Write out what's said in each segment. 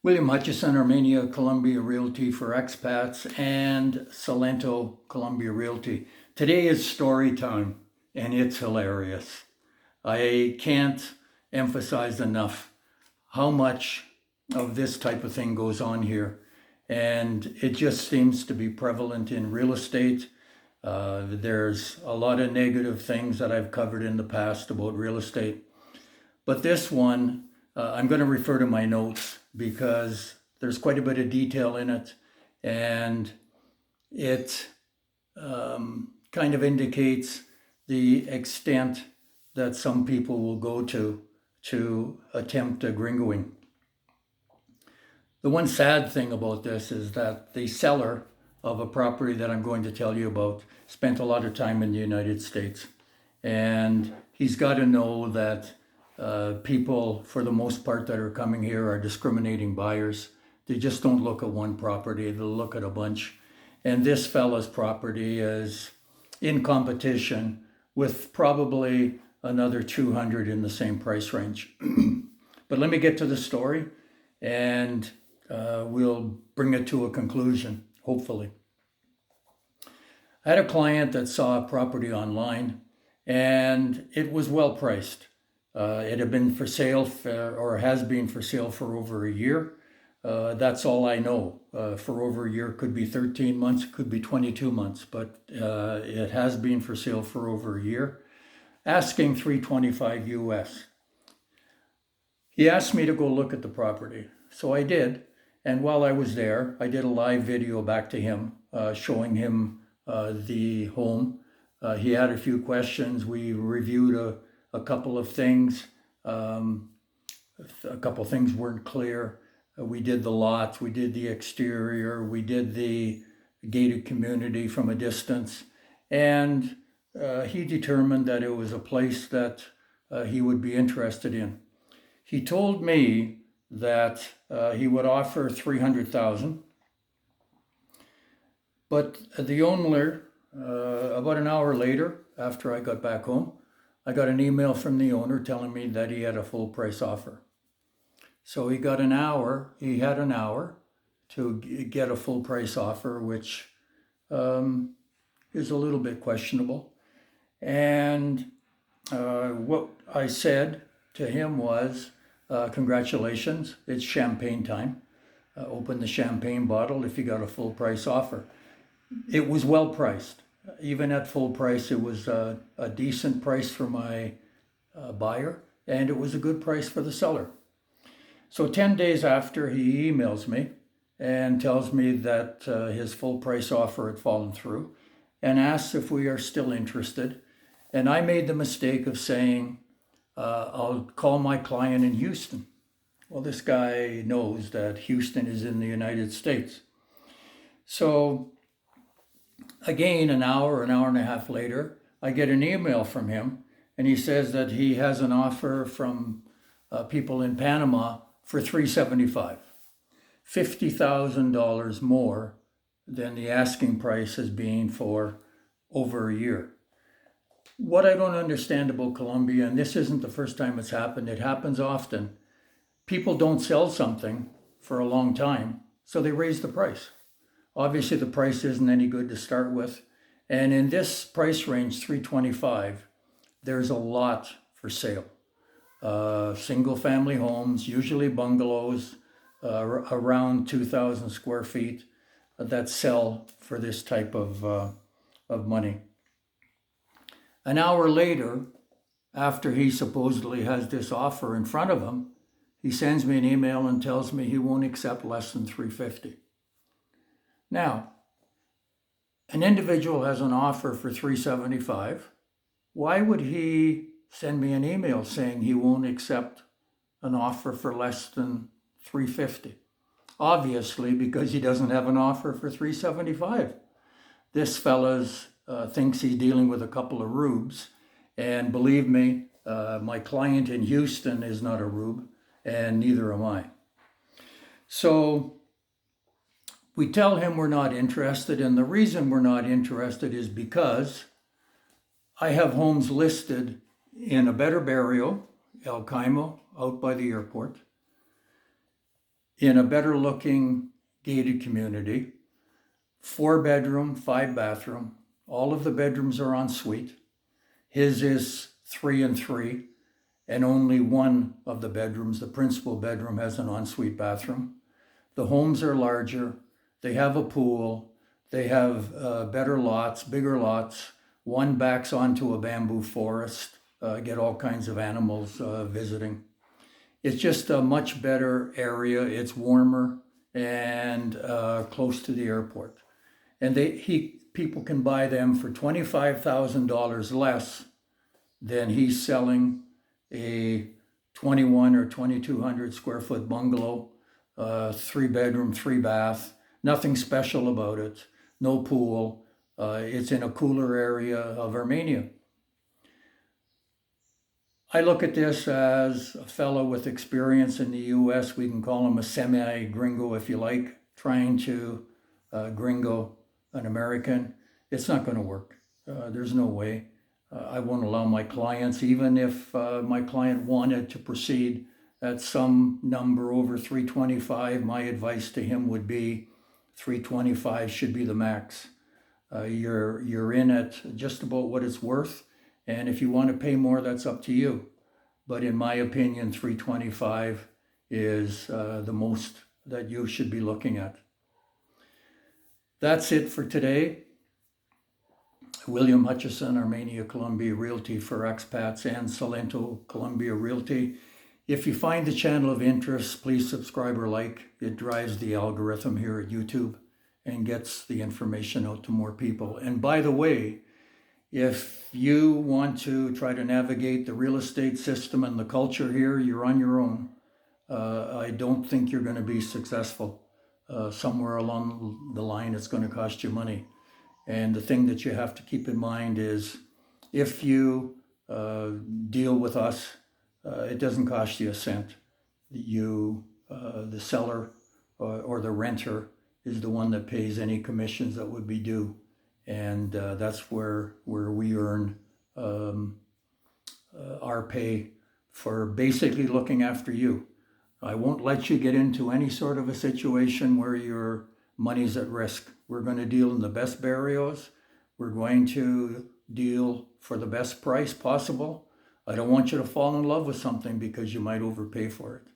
William Hutchison, Armenia, Colombia Realty for Expats, and Salento, Colombia Realty. Today is story time, and it's hilarious. I can't emphasize enough how much of this type of thing goes on here. And it just seems to be prevalent in real estate. There's a lot of negative things that I've covered in the past about real estate. But this one, I'm going to refer to my notes because there's quite a bit of detail in it, and it kind of indicates the extent that some people will go to attempt a gringoing. The one sad thing about this is that the seller of a property that I'm going to tell you about spent a lot of time in the United States, and he's got to know that people, for the most part, that are coming here are discriminating buyers. They just don't look at one property, they'll look at a bunch. And this fella's property is in competition with probably another 200 in the same price range. But let me get to the story, and we'll bring it to a conclusion, hopefully. I had a client that saw a property online, and it was well priced. It had been for sale or has been for sale for over a year. That's all I know. For over a year, could be 13 months, could be 22 months, but it has been for sale for over a year. Asking $325 US. He asked me to go look at the property, so I did. And while I was there, I did a live video back to him, showing him the home. He had a few questions. We reviewed a couple of things. A couple of things weren't clear. We did the lots, we did the exterior, we did the gated community from a distance. And he determined that it was a place that he would be interested in. He told me that he would offer $300,000. But the owner, about an hour later, after I got back home, I got an email from the owner telling me that he had a full price offer. So he had an hour to get a full price offer, which is a little bit questionable. And what I said to him was, congratulations, it's champagne time. Open the champagne bottle if you got a full price offer. It was well priced. Even at full price, it was a decent price for my buyer, and it was a good price for the seller. So 10 days after, he emails me and tells me that his full price offer had fallen through and asks if we are still interested. And I made the mistake of saying, I'll call my client in Houston. Well, this guy knows that Houston is in the United States. So again, an hour and a half later, I get an email from him, and he says that he has an offer from people in Panama for $375, $50,000 more than the asking price has been for over a year. What I don't understand about Colombia, and this isn't the first time it's happened, it happens often, people don't sell something for a long time, so they raise the price. Obviously, the price isn't any good to start with. And in this price range, $325, there's a lot for sale. Single family homes, usually bungalows, around 2,000 square feet that sell for this type of money. An hour later, after he supposedly has this offer in front of him, he sends me an email and tells me he won't accept less than $350. Now, an individual has an offer for $375. Why would he send me an email saying he won't accept an offer for less than $350? Obviously, because he doesn't have an offer for $375. This fella's thinks he's dealing with a couple of rubes, and believe me, my client in Houston is not a rube, and neither am I. So we tell him we're not interested, and the reason we're not interested is because I have homes listed in a better barrio, El Caimo, out by the airport, in a better looking gated community, 4-bedroom, 5-bathroom. All of the bedrooms are en suite. His is 3 and 3, and only one of the bedrooms, the principal bedroom, has an ensuite bathroom. The homes are larger. They have a pool. They have better lots, bigger lots. One backs onto a bamboo forest. Get all kinds of animals visiting. It's just a much better area. It's warmer and close to the airport. And people can buy them for $25,000 less than he's selling a 21 or 2,200 square foot bungalow, 3-bedroom, 3-bath. Nothing special about it. No pool. It's in a cooler area of Armenia. I look at this as a fellow with experience in the U.S. We can call him a semi-gringo if you like, trying to gringo an American. It's not going to work. There's no way. I won't allow my clients, even if my client wanted to proceed at some number over 325, my advice to him would be 325 should be the max. You're in at just about what it's worth. And if you want to pay more, that's up to you. But in my opinion, 325 is the most that you should be looking at. That's it for today. William Hutchison, Armenia Colombia Realty for Expats, and Salento Colombia Realty. If you find the channel of interest, please subscribe or like. It drives the algorithm here at YouTube and gets the information out to more people. And by the way, if you want to try to navigate the real estate system and the culture here, you're on your own. I don't think you're going to be successful. Somewhere along the line, it's going to cost you money. And the thing that you have to keep in mind is if you deal with us, it doesn't cost you a cent. The seller or the renter is the one that pays any commissions that would be due. And that's where we earn our pay for basically looking after you. I won't let you get into any sort of a situation where your money's at risk. We're going to deal in the best barrios. We're going to deal for the best price possible. I don't want you to fall in love with something because you might overpay for it.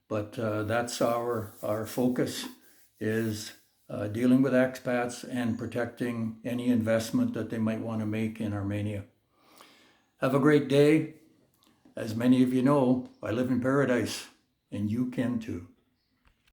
But that's our focus is dealing with expats and protecting any investment that they might want to make in Armenia. Have a great day. As many of you know, I live in paradise, and you can too.